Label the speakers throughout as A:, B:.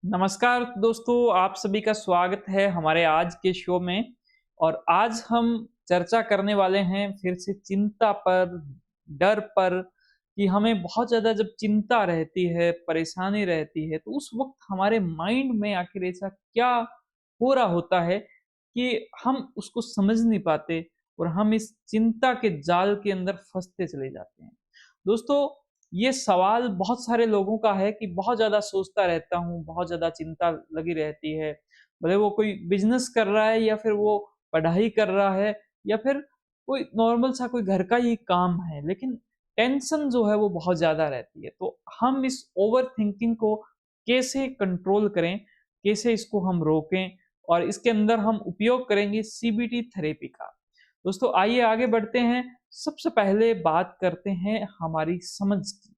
A: नमस्कार दोस्तों, आप सभी का स्वागत है हमारे आज के शो में। और आज हम चर्चा करने वाले हैं फिर से चिंता पर, डर पर कि हमें बहुत ज़्यादा जब चिंता रहती है, परेशानी रहती है, तो उस वक़्त हमारे माइंड में आखिर ऐसा क्या हो रहा होता है कि हम उसको समझ नहीं पाते और हम इस चिंता के जाल के अंदर फँसते चले जाते हैं। दोस्तों, ये सवाल बहुत सारे लोगों का है कि बहुत ज़्यादा सोचता रहता हूँ, बहुत ज़्यादा चिंता लगी रहती है। भले वो कोई बिज़नेस कर रहा है या फिर वो पढ़ाई कर रहा है या फिर कोई नॉर्मल सा कोई घर का ही काम है, लेकिन टेंशन जो है वो बहुत ज़्यादा रहती है। तो हम इस ओवरथिंकिंग को कैसे कंट्रोल करें, कैसे इसको हम रोकें और इसके अंदर हम उपयोग करेंगे सीबीटी थेरेपी का। दोस्तों आइए आगे बढ़ते हैं। सबसे पहले बात करते हैं हमारी समझ की,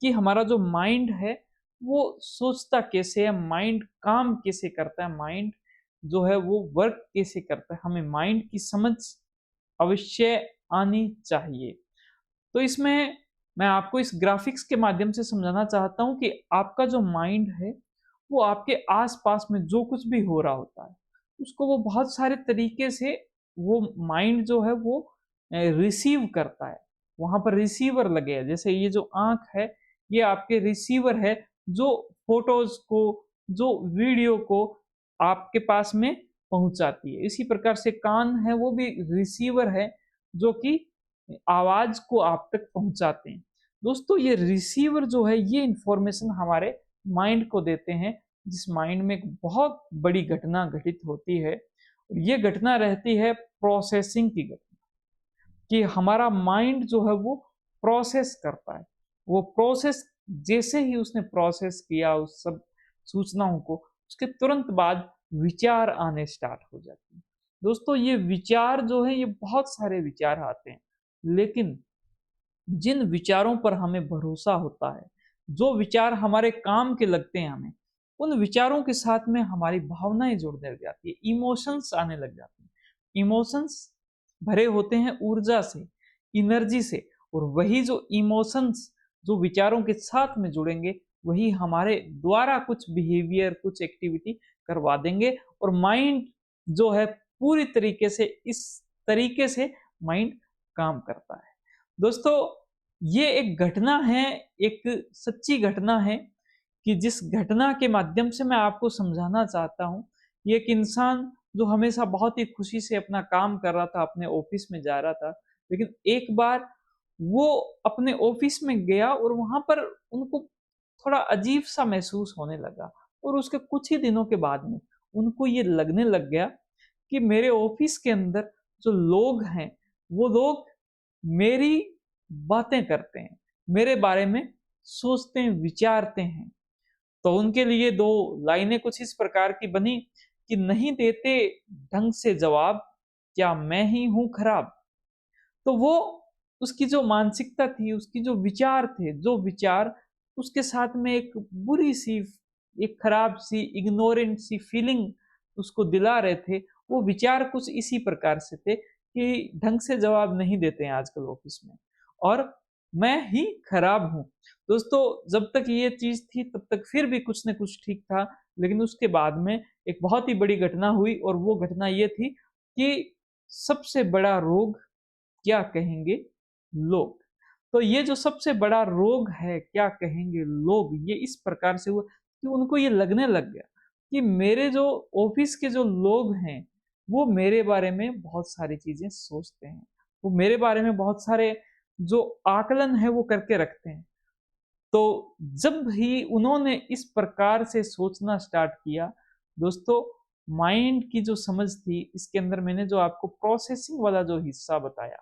A: कि हमारा जो माइंड है वो सोचता कैसे है, माइंड काम कैसे करता है, माइंड जो है वो वर्क कैसे करता है। हमें माइंड की समझ अवश्य आनी चाहिए। तो इसमें मैं आपको इस ग्राफिक्स के माध्यम से समझाना चाहता हूँ कि आपका जो माइंड है, वो आपके आस-पास में जो कुछ भी हो रहा होता है, उसको वो बहुत सारे तरीके से वो माइंड जो है वो रिसीव करता है। वहाँ पर रिसीवर लगे हैं, जैसे ये जो आँख है, ये आपके रिसीवर है, जो फ़ोटोज़ को, जो वीडियो को आपके पास में पहुँचाती है। इसी प्रकार से कान है, वो भी रिसीवर है, जो कि आवाज़ को आप तक पहुँचाते हैं। दोस्तों ये रिसीवर जो है ये इन्फॉर्मेशन हमारे माइंड को देते हैं, जिस माइंड में एक बहुत बड़ी घटना घटित होती है। ये घटना रहती है प्रोसेसिंग की घटना, कि हमारा माइंड जो है वो प्रोसेस करता है। वो प्रोसेस जैसे ही उसने प्रोसेस किया उस सब सूचनाओं को, उसके तुरंत बाद विचार आने स्टार्ट हो जाते हैं। दोस्तों ये विचार जो है ये बहुत सारे विचार आते हैं, लेकिन जिन विचारों पर हमें भरोसा होता है, जो विचार हमारे काम के लगते हैं हमें, उन विचारों के साथ में हमारी भावनाएँ जुड़ने लग जाती है, इमोशंस आने लग जाते हैं। इमोशंस भरे होते हैं ऊर्जा से, एनर्जी से, और वही जो इमोशंस जो विचारों के साथ में जुड़ेंगे, वही हमारे द्वारा कुछ बिहेवियर, कुछ एक्टिविटी करवा देंगे और माइंड जो है पूरी तरीके से इस तरीके से माइंड काम करता है। दोस्तों ये एक घटना है, एक सच्ची घटना है, कि जिस घटना के माध्यम से मैं आपको समझाना चाहता हूँ। ये एक इंसान जो हमेशा बहुत ही खुशी से अपना काम कर रहा था, अपने ऑफिस में जा रहा था, लेकिन एक बार वो अपने ऑफिस में गया और वहाँ पर उनको थोड़ा अजीब-सा महसूस होने लगा और उसके कुछ ही दिनों के बाद में उनको ये लगने लग गया कि मेरे ऑफिस के अंदर जो लोग हैं, वो लोग मेरी बातें करते हैं, मेरे बारे में सोचते हैं, विचारते हैं। तो उनके लिए 2 लाइनें कुछ इस प्रकार की बनी कि नहीं देते ढंग से जवाब, क्या मैं ही हूँ खराब? तो वो उसकी जो मानसिकता थी, उसकी जो विचार थे, जो विचार उसके साथ में एक बुरी-सी, एक खराब-सी, इग्नोरेंट सी फीलिंग उसको दिला रहे थे, वो विचार कुछ इसी प्रकार से थे कि ढंग से जवाब नहीं देते हैं आजकल ऑफ़िस में और मैं ही खराब हूँ। दोस्तों जब तक ये चीज़ थी तब तक फिर भी कुछ न कुछ ठीक था, लेकिन उसके बाद में एक बहुत ही बड़ी घटना हुई और वो घटना ये थी कि सबसे बड़ा रोग क्या कहेंगे लोग। तो ये जो सबसे बड़ा रोग है, क्या कहेंगे लोग, ये इस प्रकार से हुआ कि उनको ये लगने लग गया कि मेरे जो ऑफ़िस के जो लोग हैं, वो मेरे बारे में बहुत सारी चीज़ें सोचते हैं। वो मेरे बारे में बहुत सारे जो आकलन है वो करके रखते हैं। तो जब भी उन्होंने इस प्रकार से सोचना स्टार्ट किया, दोस्तों माइंड की जो समझ थी, इसके अंदर मैंने जो आपको प्रोसेसिंग वाला जो हिस्सा बताया,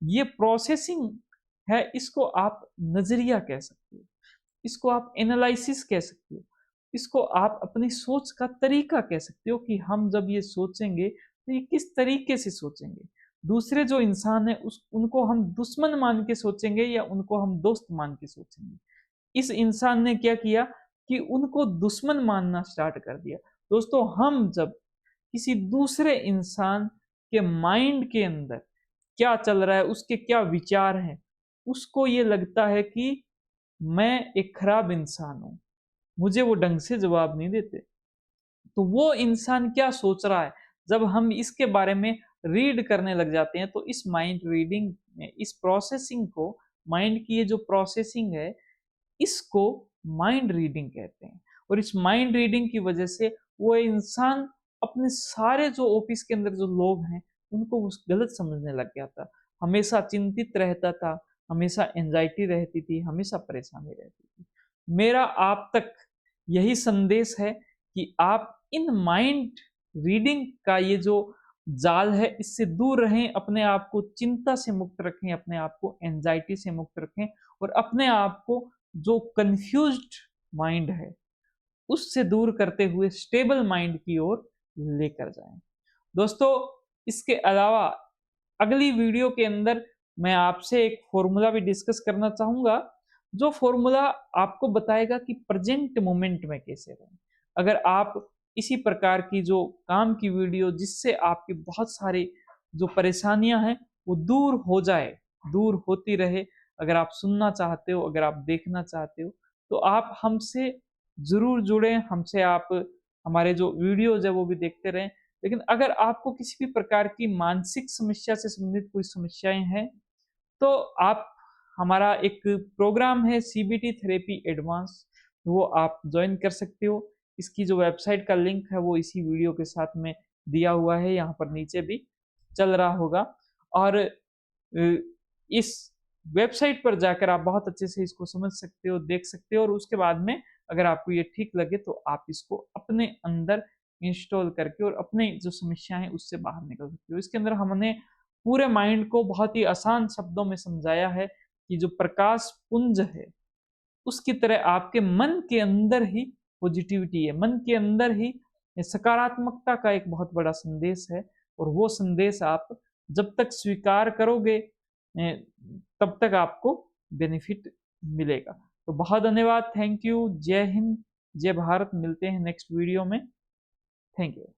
A: ये प्रोसेसिंग है, इसको आप नज़रिया कह सकते हो, इसको आप एनालिसिस कह सकते हो, इसको आप अपनी सोच का तरीका कह सकते हो कि हम जब ये सोचेंगे, तो ये किस तरीके से सोचेंगे। दूसरे जो इंसान हैं उस उनको हम दुश्मन मान के सोचेंगे या उनको हम दोस्त मान के सोचेंगे। इस इंसान ने क्या किया कि उनको दुश्मन मानना स्टार्ट कर दिया। दोस्तों हम जब किसी दूसरे इंसान के माइंड के अंदर क्या चल रहा है, उसके क्या विचार हैं, उसको ये लगता है कि मैं एक खराब इंसान हूँ, मुझे वो ढंग से जवाब नहीं देते। तो वो इंसान क्या सोच रहा है, जब हम इसके बारे में रीड करने लग जाते हैं, तो इस माइंड रीडिंग में, इस प्रोसेसिंग को, माइंड की ये जो प्रोसेसिंग है, इसको माइंड रीडिंग कहते हैं। और इस माइंड रीडिंग की वजह से वो इंसान अपने सारे जो ऑफिस के अंदर जो लोग हैं, उनको उस गलत समझने लग गया था। हमेशा चिंतित रहता था, हमेशा एंजाइटी रहती थी, हमेशा परेशानी रहती थी। मेरा आप तक यही संदेश है कि आप इन माइंड रीडिंग का ये जो जाल है, इससे दूर रहें, अपने आप को चिंता से मुक्त रखें, अपने आप को एंजाइटी से मुक्त रखें, और अपने आप को जो कंफ्यूज्ड माइंड है, उससे दूर करते हुए स्टेबल माइंड की ओर लेकर जाएं। दोस्तों, इसके अलावा अगली वीडियो के अंदर मैं आपसे एक फॉर्मूला भी डिस्कस करना चाहूंगा, जो फॉर्मूला आपको बताएगा कि प्रेजेंट मोमेंट में कैसे रहें। अगर आप इसी प्रकार की जो काम की वीडियो, जिससे आपकी बहुत सारी जो परेशानियां हैं वो दूर हो जाए, दूर होती रहे, अगर आप सुनना चाहते हो, अगर आप देखना चाहते हो, तो आप हमसे ज़रूर जुड़ें, हमसे आप हमारे जो वीडियोज़ है वो भी देखते रहें। लेकिन अगर आपको किसी भी प्रकार की मानसिक समस्या से संबंधित कोई समस्याएँ हैं, तो आप, हमारा एक प्रोग्राम है सीबीटी थेरेपी एडवांस, वो आप जॉइन कर सकते हो। इसकी जो वेबसाइट का लिंक है वो इसी वीडियो के साथ में दिया हुआ है, यहाँ पर नीचे भी चल रहा होगा। और इस वेबसाइट पर जाकर आप बहुत अच्छे से इसको समझ सकते हो, देख सकते हो, और उसके बाद में अगर आपको ये ठीक लगे तो आप इसको अपने अंदर इंस्टॉल करके और अपने जो समस्याएं हैं उससे बाहर निकल सकते हो। इसके अंदर हमने पूरे माइंड को बहुत ही आसान शब्दों में समझाया है कि जो प्रकाश पुंज है, उसकी तरह आपके मन के अंदर ही पॉजिटिविटी है, मन के अंदर ही सकारात्मकता का एक बहुत बड़ा संदेश है। और वो संदेश आप जब तक स्वीकार करोगे, तब तक आपको बेनिफिट मिलेगा। तो बहुत धन्यवाद, थैंक यू, जय हिंद, जय भारत। मिलते हैं नेक्स्ट वीडियो में। Thank you.